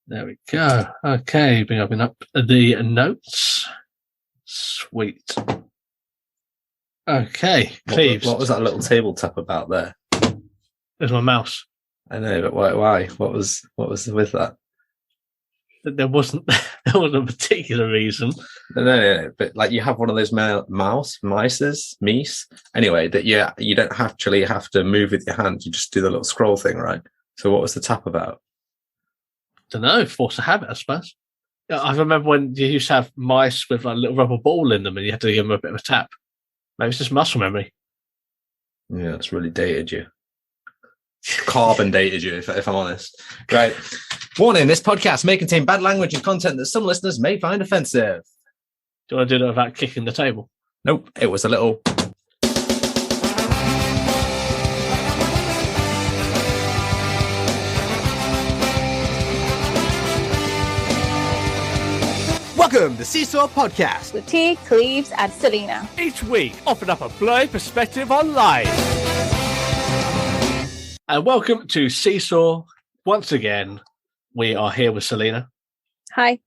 There we go. Okay, bring up the notes. Sweet. Okay, Cleves. What was that little table tap about there? There's my mouse. I know, but why? What was with that? There wasn't a particular reason. No. But like you have one of those mice. Anyway, that you don't actually have to move with your hand. You just do the little scroll thing, right? So what was the tap about? Don't know. Force of habit, I suppose. I remember when you used to have mice with like a little rubber ball in them, and you had to give them a bit of a tap. Maybe it's just muscle memory. Yeah, it's really dated you. Carbon dated you, if I'm honest. Right. Warning, this podcast may contain bad language and content that some listeners may find offensive. Do you want to do that without kicking the table? Nope. It was a little... Welcome to Seesaw Podcast with T, Cleves, and Selena. Each week, offering up a blurry perspective on life. And welcome to Seesaw. Once again, we are here with Selena. Hi.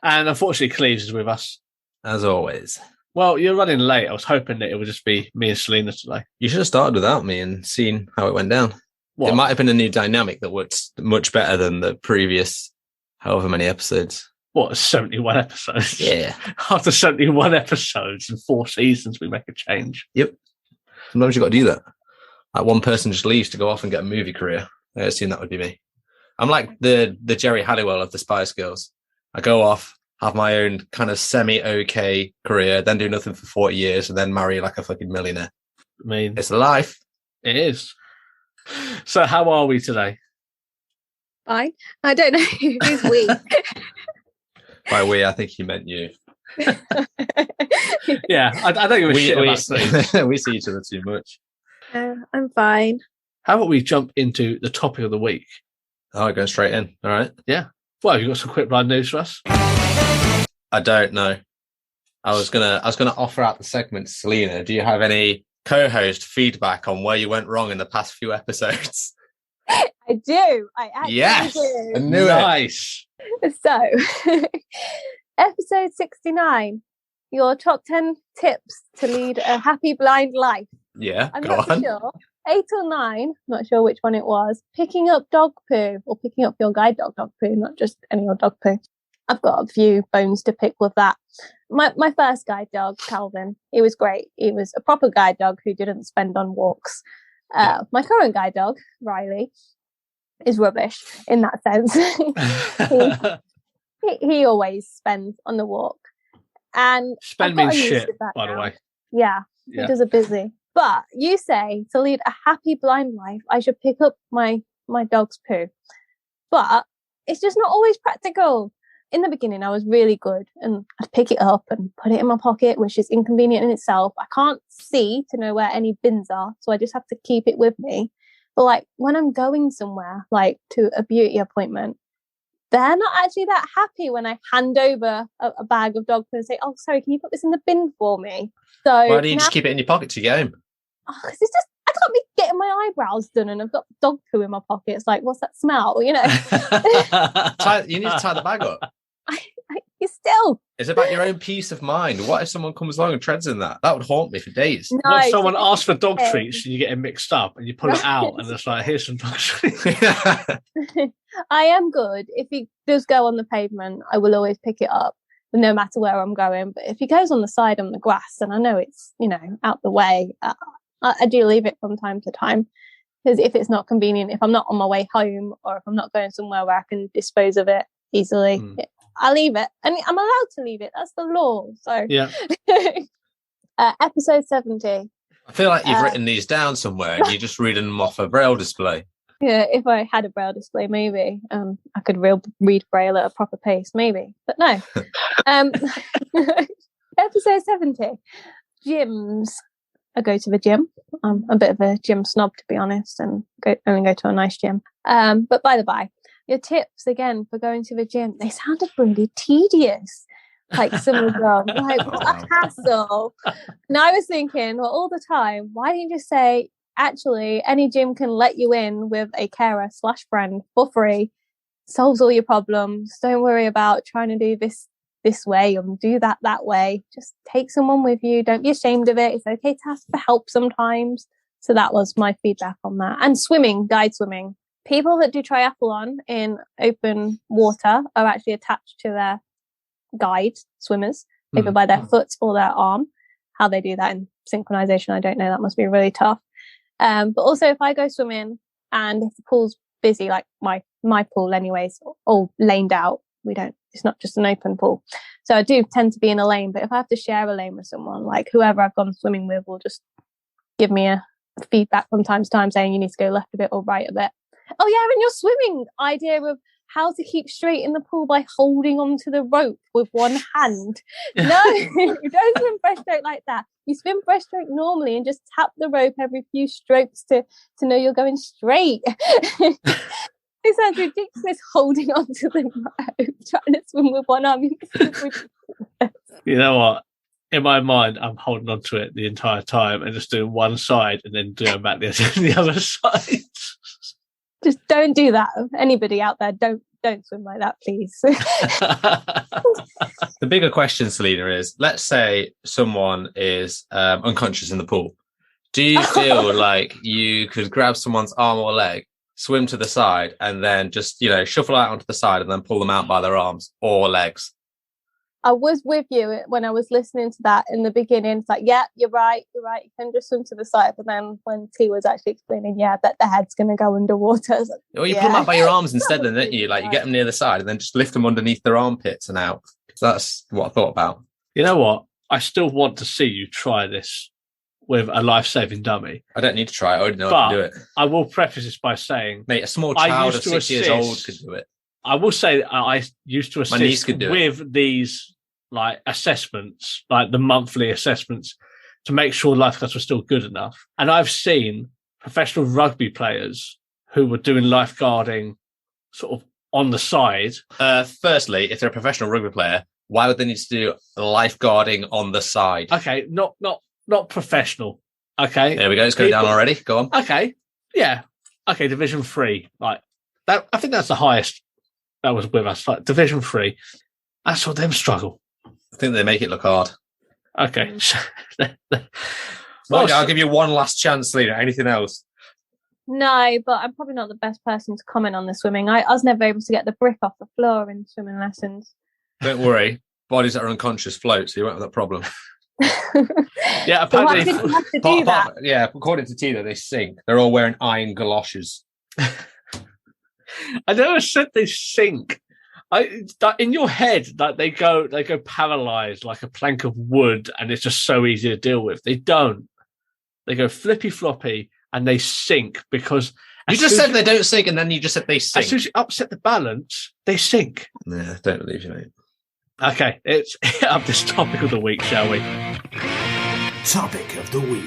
And unfortunately, Cleves is with us. As always. Well, you're running late. I was hoping that it would just be me and Selena today. You should have started without me and seen how it went down. What? It might have been a new dynamic that worked much better than the previous however many episodes. What, 71 episodes? Yeah. After 71 episodes and 4 seasons, we make a change. Yep. Sometimes you've got to do that. Like one person just leaves to go off and get a movie career. I assume that would be me. I'm like the Jerry Halliwell of the Spice Girls. I go off, have my own kind of semi-okay career, then do nothing for 40 years, and then marry like a fucking millionaire. I mean, it's a life. It is. So how are we today? Fine. I don't know who's we. By we, I think he meant you. Yeah, I don't give a shit about things. We see each other too much. I'm fine. How about we jump into the topic of the week? Oh, going straight in. All right. Yeah. Well, you got some quick blind news for us? I don't know. I was gonna offer out the segment, Selena. Do you have any co-host feedback on where you went wrong in the past few episodes? I do. I actually do. I knew nice. So, episode 69, your top 10 tips to lead a happy blind life. Yeah, I'm go not on. sure. 8 or 9, not sure which one it was. Picking up dog poo, or picking up your guide dog poo, not just any old dog poo. I've got a few bones to pick with that. My first guide dog, Calvin, he was great. He was a proper guide dog who didn't spend on walks. My current guide dog, Riley, is rubbish in that sense. he always spends on the walk. And spend means shit, by the way. Yeah, he does a busy. But you say to lead a happy blind life, I should pick up my dog's poo. But it's just not always practical. In the beginning, I was really good and I'd pick it up and put it in my pocket, which is inconvenient in itself. I can't see to know where any bins are, so I just have to keep it with me. But like when I'm going somewhere, like to a beauty appointment, they're not actually that happy when I hand over a bag of dog poo and say, "Oh, sorry, can you put this in the bin for me?" So why do you just keep it in your pocket to get home? Because it's just, I can't be getting my eyebrows done and I've got dog poo in my pocket. It's like, what's that smell? You know. You need to tie the bag up. You still. It's about your own peace of mind. What if someone comes along and treads in that? That would haunt me for days. No, what if someone asks for dog treats and you get it mixed up and you pull it out and it's like, here's some dog treats. I am good. If he does go on the pavement, I will always pick it up, no matter where I'm going. But if he goes on the side on the grass and I know it's, out the way, I do leave it from time to time. Because if it's not convenient, if I'm not on my way home or if I'm not going somewhere where I can dispose of it easily, I leave it. And I'm allowed to leave it. That's the law. So, yeah. Episode 70. I feel like you've written these down somewhere and you're just reading them off a braille display. Yeah, if I had a braille display, maybe I could read braille at a proper pace, maybe. But no. Episode 70. Gyms. I go to the gym. I'm a bit of a gym snob, to be honest, and only go to a nice gym. But by the by, your tips, again, for going to the gym, they sounded really tedious. Like some of them, like, what a hassle. And I was thinking, well, all the time, why don't you just say, actually, any gym can let you in with a carer/friend for free solves all your problems. Don't worry about trying to do this way and do that way. Just take someone with you. Don't be ashamed of it. It's okay to ask for help sometimes. So that was my feedback on that. And swimming, guide swimming. People that do triathlon in open water are actually attached to their guide swimmers, either by their foot or their arm. How they do that in synchronization, I don't know. That must be really tough. But also, if I go swimming and if the pool's busy, like my pool anyways, all laned out, it's not just an open pool. So I do tend to be in a lane, but if I have to share a lane with someone, like whoever I've gone swimming with will just give me a feedback from time to time saying you need to go left a bit or right a bit. Oh yeah, and your swimming idea of how to keep straight in the pool by holding onto the rope with one hand. No, you don't swim breaststroke like that. You swim breaststroke normally and just tap the rope every few strokes to know you're going straight. It sounds ridiculous holding onto the rope, trying to swim with one arm. You know what? In my mind, I'm holding on to it the entire time and just doing one side and then doing back the other side. Just don't do that. Anybody out there, don't swim like that, please. The bigger question, Selena, is let's say someone is unconscious in the pool. Do you feel like you could grab someone's arm or leg, swim to the side, and then just, shuffle out onto the side and then pull them out by their arms or legs? I was with you when I was listening to that in the beginning. It's like, yeah, you're right. You can just swim to the side. But then when T was actually explaining, that the head's going to go underwater. Like, well, you pull them out by your arms instead, then, don't you? Like, you get them near the side and then just lift them underneath their armpits and out. So that's what I thought about. You know what? I still want to see you try this with a life-saving dummy. I don't need to try it. I already know how to do it. I will preface this by saying, mate, a small child of 6 years old could do it. I will say that I used to assist with these like assessments, like the monthly assessments, to make sure lifeguards were still good enough. And I've seen professional rugby players who were doing lifeguarding sort of on the side. Firstly, if they're a professional rugby player, why would they need to do lifeguarding on the side? Okay, not professional. Okay, there we go. It's going down already. Go on. Okay, yeah. Okay, Division 3, like that. I think that's the highest that was with us. Like Division 3. I saw them struggle. I think they make it look hard. Okay. Well, I'll give you one last chance, Lena. Anything else? No, but I'm probably not the best person to comment on the swimming. I was never able to get the brick off the floor in swimming lessons. Don't worry. Bodies that are unconscious float, so you won't have that problem. Yeah, apparently. So why did you have to do that? Yeah, according to Tina, they sink. They're all wearing iron galoshes. I never said they sink. In your head, that they go paralyzed like a plank of wood, and it's just so easy to deal with. They don't. They go flippy floppy, and they sink because you just said they don't sink, and then you just said they sink. As soon as you upset the balance, they sink. Yeah, don't believe you, mate. Okay, it's up this topic of the week, shall we? Topic of the week.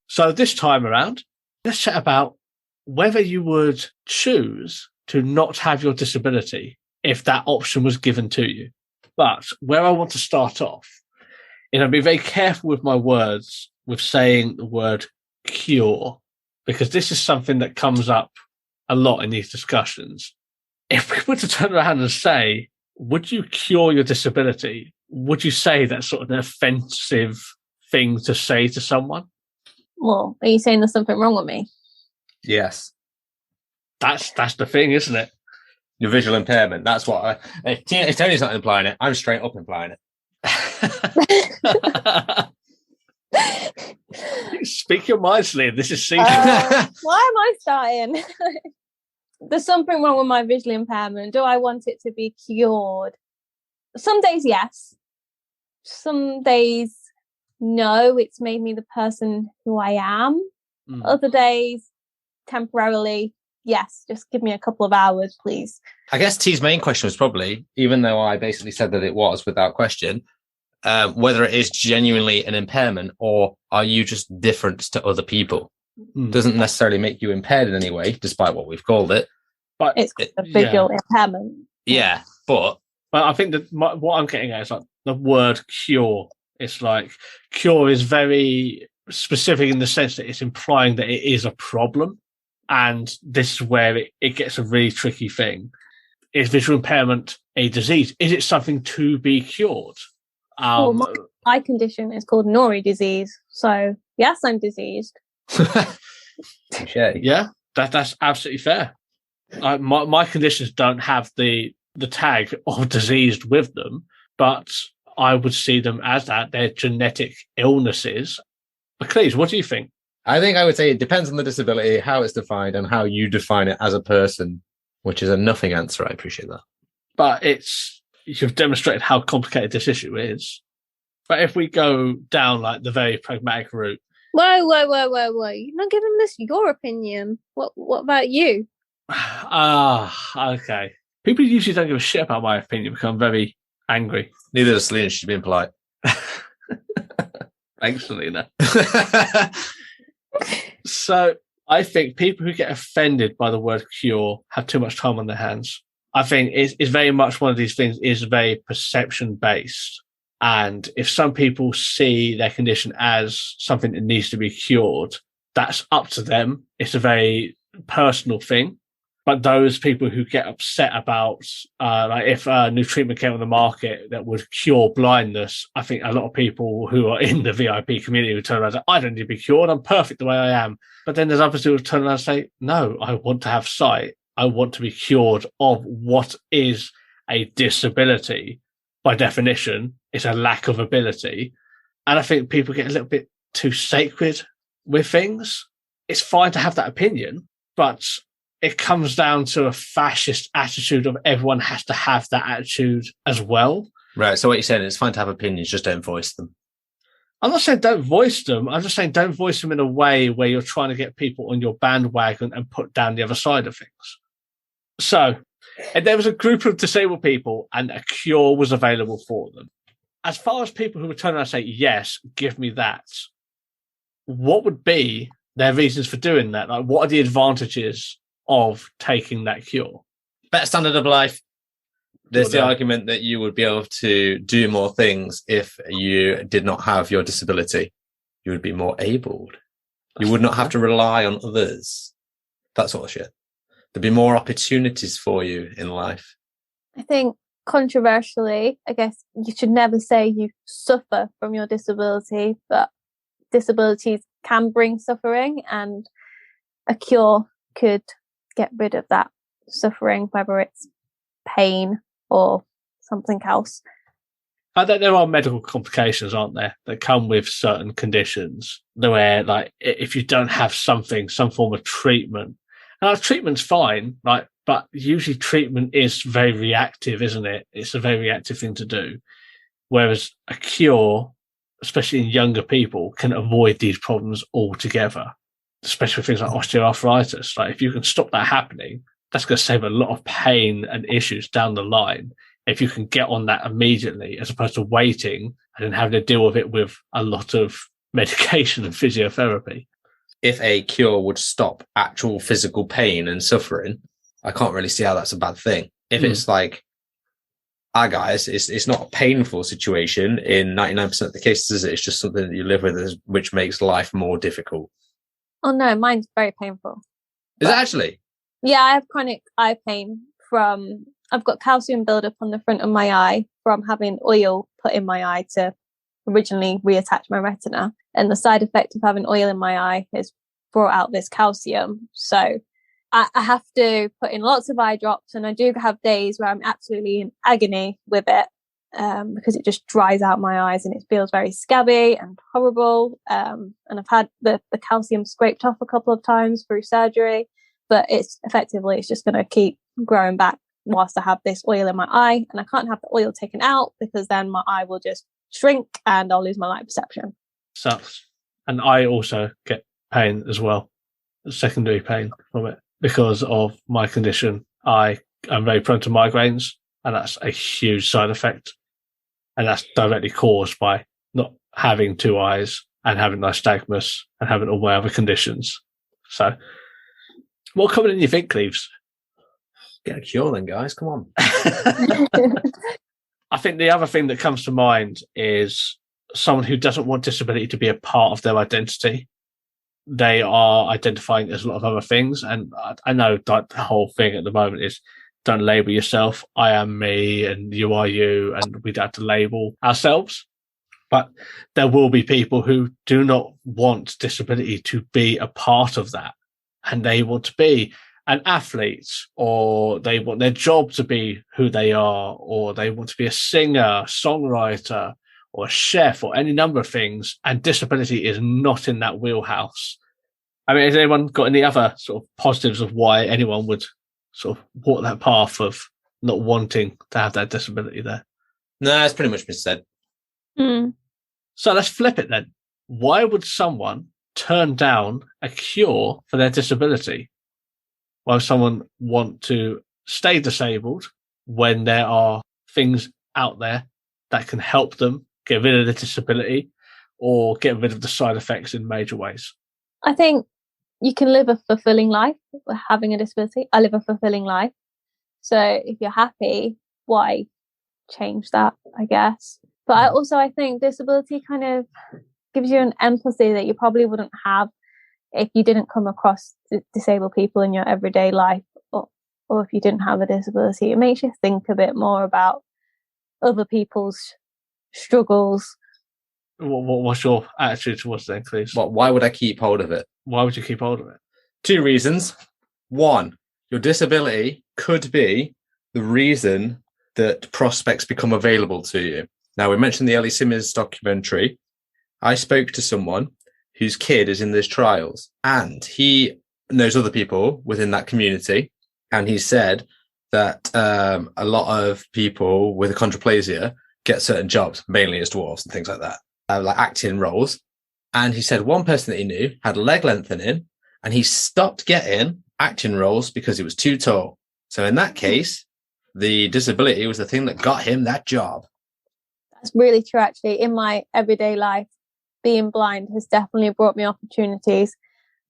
So this time around, let's chat about whether you would choose to not have your disability if that option was given to you. But where I want to start off, be very careful with my words with saying the word cure, because this is something that comes up a lot in these discussions. If we were to turn around and say, would you cure your disability? Would you say that's sort of an offensive thing to say to someone? Well, are you saying there's something wrong with me? Yes. That's the thing, isn't it? Your visual impairment. That's what if Tony's not implying it, I'm straight up implying it. Speak your mind, Liam. This is season. Why am I starting? There's something wrong with my visual impairment. Do I want it to be cured? Some days, yes. Some days, no. It's made me the person who I am. Other days, temporarily, yes. Just give me a couple of hours, please. I guess T's main question was probably, even though I basically said that it was without question, whether it is genuinely an impairment or are you just different to other people? Doesn't necessarily make you impaired in any way, despite what we've called it. But it's a visual impairment. Yeah, but I think that what I'm getting at is like the word cure. It's like cure is very specific in the sense that it's implying that it is a problem. And this is where it gets a really tricky thing. Is visual impairment a disease? Is it something to be cured? My eye condition is called Nori disease. So, yes, I'm diseased. Yeah, that's absolutely fair. My conditions don't have the tag of diseased with them, but I would see them as that. They're genetic illnesses. Cleves, what do you think? I think I would say it depends on the disability, how it's defined, and how you define it as a person, which is a nothing answer. I appreciate that. But you've demonstrated how complicated this issue is. But if we go down like the very pragmatic route. Whoa. You're not giving us your opinion. What about you? Okay. People usually don't give a shit about my opinion because I'm very angry. Neither does Selena. She's being polite. Thanks, Selena. So I think people who get offended by the word cure have too much time on their hands. I think it's very much one of these things is very perception based. And if some people see their condition as something that needs to be cured, that's up to them. It's a very personal thing. But those people who get upset about, like if a new treatment came on the market that would cure blindness, I think a lot of people who are in the VIP community would turn around and say, I don't need to be cured. I'm perfect the way I am. But then there's others who would turn around and say, no, I want to have sight. I want to be cured of what is a disability. By definition, it's a lack of ability. And I think people get a little bit too sacred with things. It's fine to have that opinion, but it comes down to a fascist attitude of everyone has to have that attitude as well. Right. So what you're saying is it's fine to have opinions, just don't voice them. I'm not saying don't voice them. I'm just saying don't voice them in a way where you're trying to get people on your bandwagon and put down the other side of things. So, and there was a group of disabled people and a cure was available for them. As far as people who would turn around and say, yes, give me that, what would be their reasons for doing that? Like, what are the advantages of taking that cure? Better standard of life. There's the argument that you would be able to do more things if you did not have your disability. You would be more abled. You would not have to rely on others. That sort of shit. There'd be more opportunities for you in life. I think controversially, I guess you should never say you suffer from your disability, but disabilities can bring suffering, and a cure could get rid of that suffering, whether it's pain or something else. There are medical complications, aren't there, that come with certain conditions where, like, if you don't have some form of treatment, and treatment's fine, like, but usually treatment is very reactive, isn't it? It's a very reactive thing to do. Whereas a cure, especially in younger people, can avoid these problems altogether, especially with things like osteoarthritis. Like, if you can stop that happening, that's going to save a lot of pain and issues down the line. If you can get on that immediately, as opposed to waiting and then having to deal with it with a lot of medication and physiotherapy. If a cure would stop actual physical pain and suffering, I can't really see how that's a bad thing. If it's like, guys, it's not a painful situation in 99% of the cases. It's just something that you live with, which makes life more difficult. Oh no, mine's very painful. Is it actually? Yeah, I have chronic eye pain I've got calcium buildup on the front of my eye from having oil put in my eye to originally reattach my retina. And the side effect of having oil in my eye has brought out this calcium. So I have to put in lots of eye drops, and I do have days where I'm absolutely in agony with it because it just dries out my eyes and it feels very scabby and horrible. And I've had the calcium scraped off a couple of times through surgery, but it's just going to keep growing back whilst I have this oil in my eye, and I can't have the oil taken out because then my eye will just shrink and I'll lose my light perception. Sucks. And I also get pain as well, secondary pain from it because of my condition. I am very prone to migraines, and that's a huge side effect. And that's directly caused by not having two eyes and having nystagmus and having all my other conditions. So, more common than you think, Cleves. Get a cure then, guys. Come on. I think the other thing that comes to mind is someone who doesn't want disability to be a part of their identity. They are identifying as a lot of other things. And I know that the whole thing at the moment is don't label yourself. I am me and you are you. And we don't have to label ourselves. But there will be people who do not want disability to be a part of that. And they want to be an athlete, or they want their job to be who they are, or they want to be a singer, songwriter, or a chef, or any number of things. And disability is not in that wheelhouse. I mean, has anyone got any other sort of positives of why anyone would sort of walk that path of not wanting to have that disability there? No, that's pretty much been said. So let's flip it then. Why would someone turn down a cure for their disability? Why would someone want to stay disabled when there are things out there that can help them get rid of the disability or get rid of the side effects in major ways? I think you can live a fulfilling life with having a disability. I live a fulfilling life. So if you're happy, why change that, I guess? But I think disability kind of gives you an empathy that you probably wouldn't have if you didn't come across disabled people in your everyday life, or if you didn't have a disability. It makes you think a bit more about other people's struggles. What's your attitude towards that, please? Why would I keep hold of it? Why would you keep hold of it? 2 reasons. 1, your disability could be the reason that prospects become available to you. Now, we mentioned the Ellie Simmons documentary. I spoke to someone whose kid is in these trials, and he knows other people within that community. And he said that a lot of people with achondroplasia get certain jobs, mainly as dwarves and things like that, like acting roles. And he said one person that he knew had leg lengthening, and he stopped getting acting roles because he was too tall. So in that case, the disability was the thing that got him that job. That's really true, actually. In my everyday life, being blind has definitely brought me opportunities.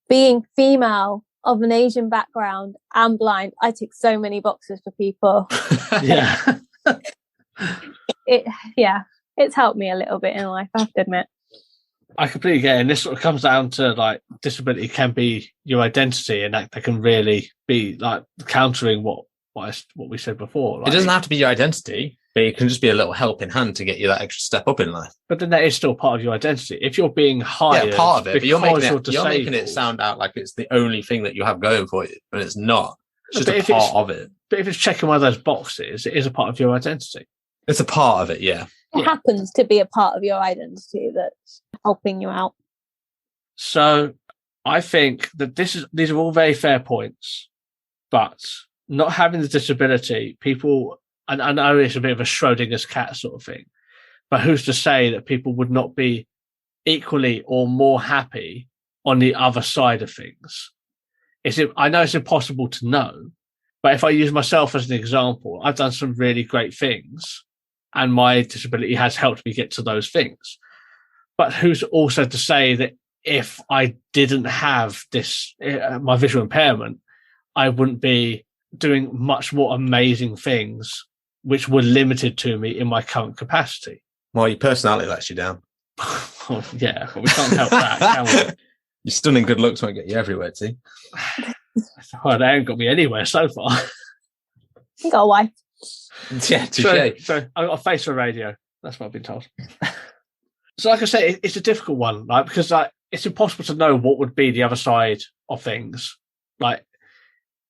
Being female, of an Asian background, and blind, I tick so many boxes for people. Yeah. It's helped me a little bit in life, I have to admit. I completely get it. And this sort of comes down to like disability can be your identity, and that can really be like countering what we said before. Like, it doesn't have to be your identity, but it can just be a little helping hand to get you that extra step up in life. But then that is still part of your identity. If you're being hired, part of it, but you're making it sound out like it's the only thing that you have going for you, and it's not. It's just a part of it. But if it's checking one of those boxes, it is a part of your identity. It's a part of it, yeah. It happens to be a part of your identity that's helping you out. So I think that these are all very fair points, but not having the disability, people, and I know it's a bit of a Schrodinger's cat sort of thing, but who's to say that people would not be equally or more happy on the other side of things? I know it's impossible to know, but if I use myself as an example, I've done some really great things, and my disability has helped me get to those things. But who's also to say that if I didn't have this, my visual impairment, I wouldn't be doing much more amazing things which were limited to me in my current capacity? Well, your personality lets you down. Well, yeah, but we can't help that, can we? Your stunning good looks won't get you everywhere, T. Well, they haven't got me anywhere so far. You got a wife. Yeah, touche. So I've got a face for radio. That's what I've been told. So like I say, it's a difficult one, right? Because it's impossible to know what would be the other side of things. Like,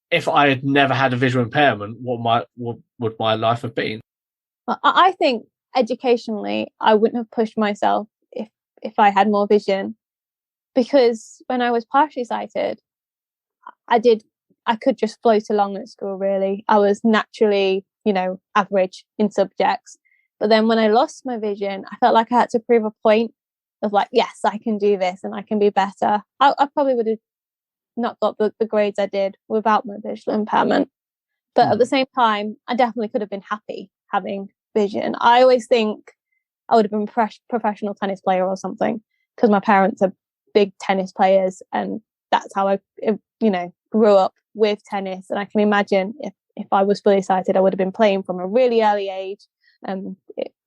if I had never had a visual impairment, what would my life have been? I think educationally, I wouldn't have pushed myself if I had more vision, because when I was partially sighted, I could just float along at school, really. I was naturally, average in subjects. But then when I lost my vision, I felt like I had to prove a point of like, yes, I can do this and I can be better. I probably would have not got the grades I did without my visual impairment. But at the same time, I definitely could have been happy having vision. I always think I would have been a professional tennis player or something, because my parents are big tennis players, and that's how I, grew up with tennis. And I can imagine if I was fully sighted, I would have been playing from a really early age.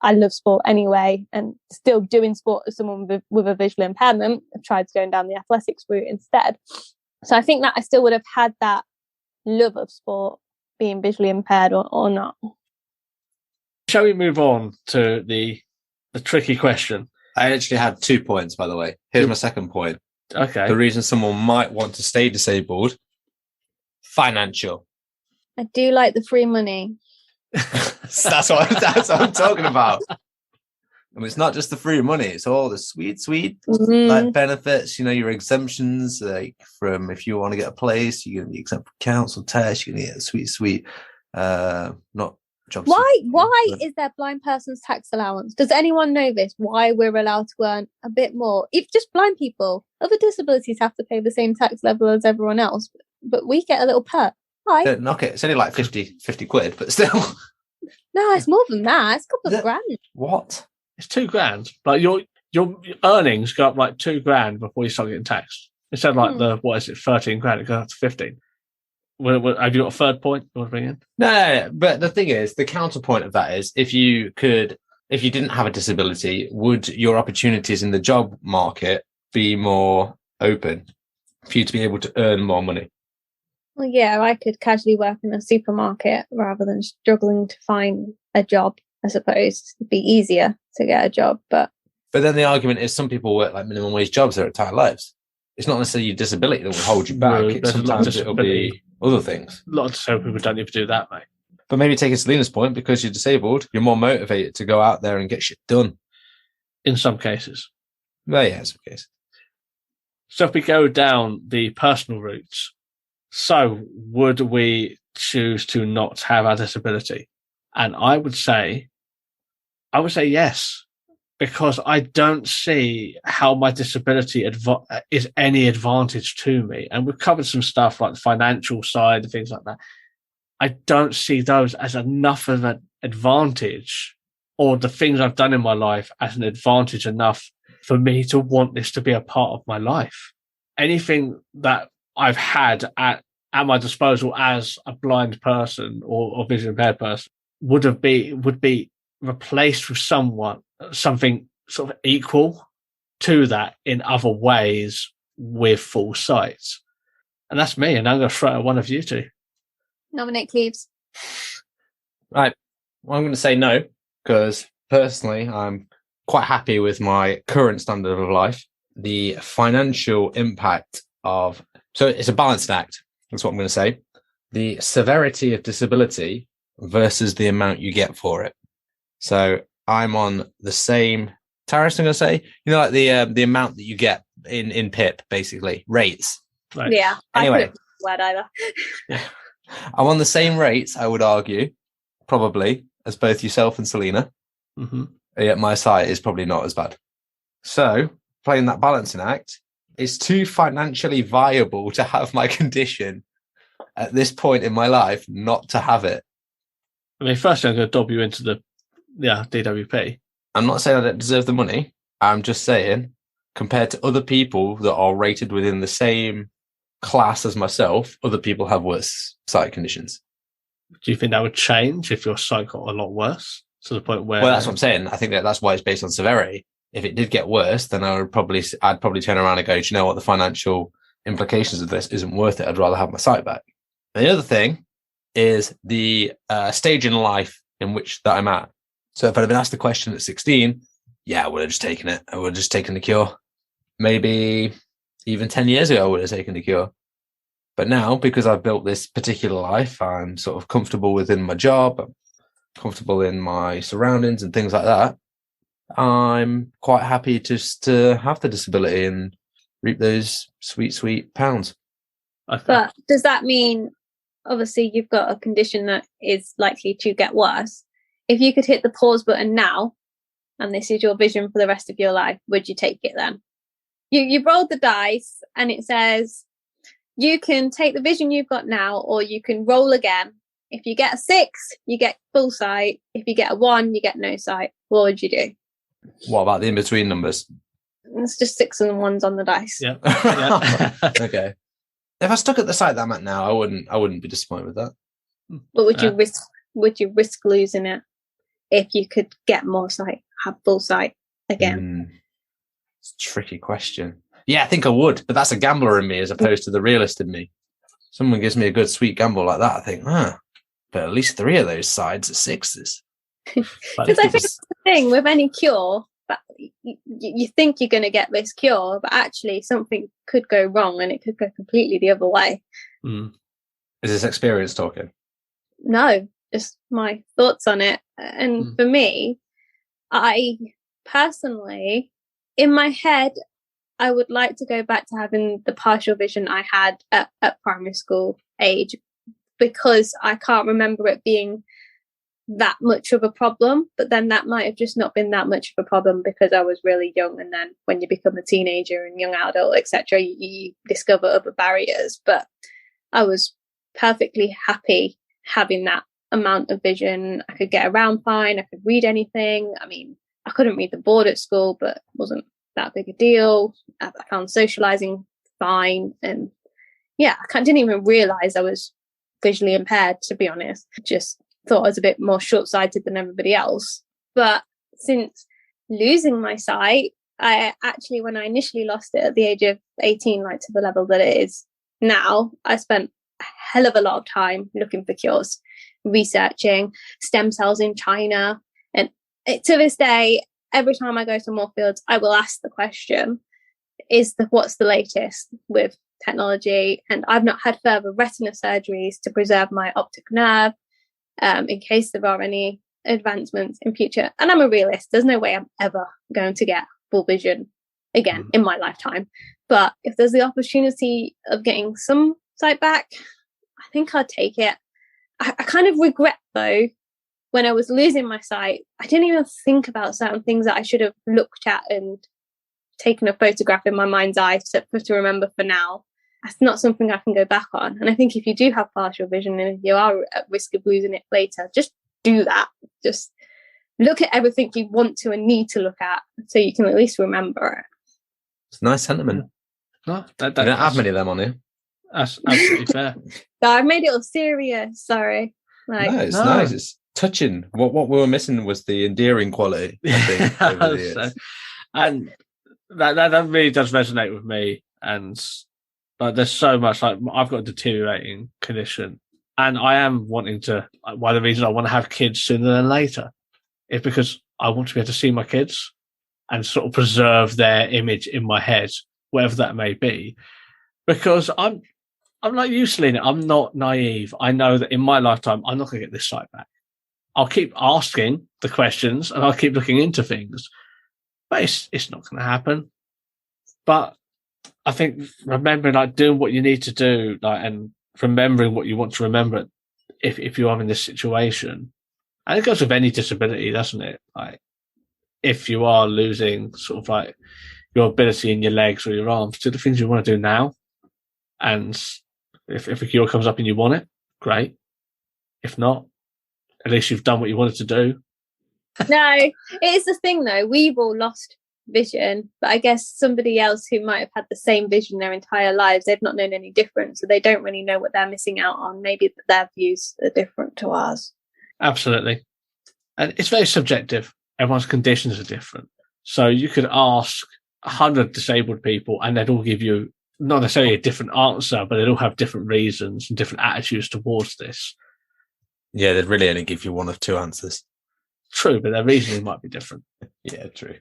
I love sport anyway, and still doing sport as someone with a visual impairment, I've tried going down the athletics route instead. So I think that I still would have had that love of sport being visually impaired or not. Shall we move on to the tricky question? I actually had 2 points, by the way. Here's my second point. Okay. The reason someone might want to stay disabled, financial. I do like the free money. that's what I'm talking about. I mean, it's not just the free money; it's all the sweet like benefits. You know, your exemptions, like from if you want to get a place, you're going to be exempt from council tax. You're going to get a sweet, not jobs. Why is there blind person's tax allowance? Does anyone know this? Why we're allowed to earn a bit more? If just blind people, other disabilities have to pay the same tax level as everyone else, but we get a little perk. Why? Okay, it's only like 50 quid, but still. No, it's more than that. It's a couple of grand. What? It's $2,000, but your earnings go up like $2,000 before you start getting taxed. Instead of like $13,000, it goes up to 15. Have you got a third point you want to bring in? No, but the thing is, the counterpoint of that is, if you didn't have a disability, would your opportunities in the job market be more open for you to be able to earn more money? Well, yeah, I could casually work in a supermarket rather than struggling to find a job, I suppose. It'd be easier to get a job, but then the argument is some people work like minimum wage jobs their entire lives. It's not necessarily your disability that will hold you back. Sometimes it'll be other things. A lot of disabled people don't even do that, mate. But maybe taking Selena's point, because you're disabled, you're more motivated to go out there and get shit done. In some cases. Well, yeah, in some cases. So if we go down the personal routes, so would we choose to not have our disability? And I would say yes, because I don't see how my disability is any advantage to me. And we've covered some stuff like the financial side and things like that. I don't see those as enough of an advantage, or the things I've done in my life as an advantage enough for me to want this to be a part of my life. Anything that I've had at my disposal as a blind person or visually impaired person would be replaced with something sort of equal to that in other ways with full sight. And that's me, and I'm going to throw it at one of you two. Nominate Cleves. Right. Well, I'm going to say no, because personally, I'm quite happy with my current standard of life. The financial impact so it's a balanced act. That's what I'm going to say. The severity of disability versus the amount you get for it. So I'm on the same tariffs, I'm going to say, like the amount that you get in PIP, basically, rates. Right. Yeah. Anyway. Word either. I'm on the same rates, I would argue, probably, as both yourself and Selena. Mm-hmm. Yet my sight is probably not as bad. So playing that balancing act, it's too financially viable to have my condition at this point in my life not to have it. I mean, firstly, I'm going to dob you into the DWP. I'm not saying I don't deserve the money. I'm just saying, compared to other people that are rated within the same class as myself, other people have worse sight conditions. Do you think that would change if your sight got a lot worse to the point where? Well, that's what I'm saying. I think that's why it's based on severity. If it did get worse, then I'd probably turn around and go, do you know what? The financial implications of this isn't worth it. I'd rather have my sight back. And the other thing is the stage in life in which that I'm at. So if I'd have been asked the question at 16, yeah, I would have just taken it. I would have just taken the cure. Maybe even 10 years ago, I would have taken the cure. But now, because I've built this particular life, I'm sort of comfortable within my job, I'm comfortable in my surroundings and things like that. I'm quite happy just to have the disability and reap those sweet, sweet pounds. But does that mean, obviously, you've got a condition that is likely to get worse? If you could hit the pause button now, and this is your vision for the rest of your life, would you take it then? You rolled the dice, and it says you can take the vision you've got now, or you can roll again. If you get a 6, you get full sight. If you get a 1, you get no sight. What would you do? What about the in-between numbers? It's just 6 and 1s on the dice. Yeah. Okay. If I stuck at the site that I'm at now, I wouldn't be disappointed with that. But would you risk losing it? if you could get more sight, have full sight again? It's a tricky question. Yeah, I think I would, but that's a gambler in me as opposed to the realist in me. Someone gives me a good sweet gamble like that, I think, but at least 3 of those sides are 6s. Because I think that's the thing with any cure, that you think you're going to get this cure, but actually something could go wrong and it could go completely the other way. Is this experience talking? No, just my thoughts on it. And for me, I personally, in my head, I would like to go back to having the partial vision I had at primary school age, because I can't remember it being that much of a problem. But then that might have just not been that much of a problem because I was really young. And then when you become a teenager and young adult, etc., you discover other barriers. But I was perfectly happy having that amount of vision. I could get around fine. I could read anything. I mean, I couldn't read the board at school, but it wasn't that big a deal. I found socializing fine. And yeah, I didn't even realize I was visually impaired, to be honest. Just thought I was a bit more short-sighted than everybody else. But since losing my sight, I actually, when I initially lost it at the age of 18, like to the level that it is now, I spent a hell of a lot of time looking for cures, researching stem cells in China. And to this day, every time I go to Moorfields, I will ask the question, what's the latest with technology? And I've not had further retina surgeries to preserve my optic nerve in case there are any advancements in future. And I'm a realist. There's no way I'm ever going to get full vision again in my lifetime. But if there's the opportunity of getting some sight back, I think I'd take it. I kind of regret, though, when I was losing my sight, I didn't even think about certain things that I should have looked at and taken a photograph in my mind's eye to remember for now. That's not something I can go back on. And I think if you do have partial vision and if you are at risk of losing it later, just do that. Just look at everything you want to and need to look at so you can at least remember it. It's a nice sentiment. No, you don't have many of them on here. That's absolutely fair. So I've made it all serious. Sorry. No, it's nice. It's touching. What we were missing was the endearing quality, I think, over the years. And that really does resonate with me. And like, there's so much, like, I've got a deteriorating condition, and I am wanting to. One of the reasons I want to have kids sooner than later is because I want to be able to see my kids and sort of preserve their image in my head, whatever that may be. Because I'm like you, Selena. I'm not naive. I know that in my lifetime, I'm not going to get this sight back. I'll keep asking the questions and I'll keep looking into things, but it's not going to happen. But I think remembering, like, doing what you need to do, like, and remembering what you want to remember if you are in this situation, and it goes with any disability, doesn't it? Like, if you are losing sort of like your ability in your legs or your arms, do the things you want to do now. And if a cure comes up and you want it, great. If not, at least you've done what you wanted to do. No, it is the thing though. We've all lost vision, but I guess somebody else who might have had the same vision their entire lives, they've not known any different, so they don't really know what they're missing out on. Maybe their views are different to ours. Absolutely. And it's very subjective. Everyone's conditions are different. So you could ask 100 disabled people and they'd all give you not necessarily a different answer, but they'd all have different reasons and different attitudes towards this. Yeah, they'd really only give you one of two answers. True, but their reasoning might be different. Yeah, true.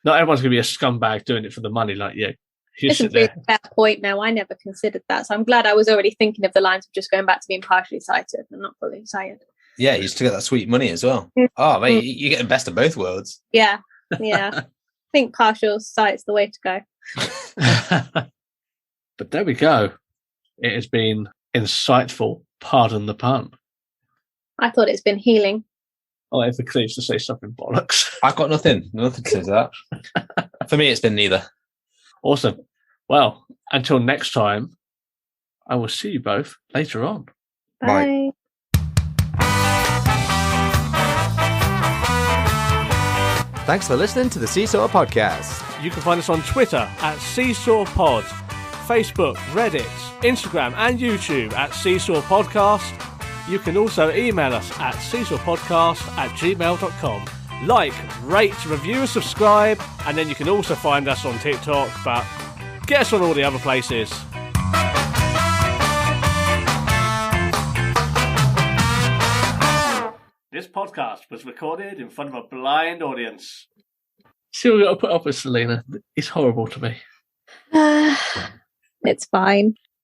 Not everyone's going to be a scumbag doing it for the money like you. It's a really fair point now. I never considered that. So I'm glad I was already thinking of the lines of just going back to being partially sighted and not fully sighted. Yeah, you still get that sweet money as well. Oh, mate, you get the best of both worlds. Yeah. I think partial sight's the way to go. But there we go. It has been insightful, pardon the pun. I thought it's been healing. I'll wait for Cleves to say something bollocks. I've got nothing to say to that. For me, it's been neither. Awesome. Well, until next time, I will see you both later on. Bye. Thanks for listening to the Seesaw Podcast. You can find us on Twitter at Seesaw Pod, Facebook, Reddit, Instagram and YouTube at Seesaw Podcast. You can also email us at seesawpodcast@gmail.com. Like, rate, review, subscribe, and then you can also find us on TikTok, but get us on all the other places. This podcast was recorded in front of a blind audience. See what we've got to put up with, Selena. It's horrible to me. It's fine.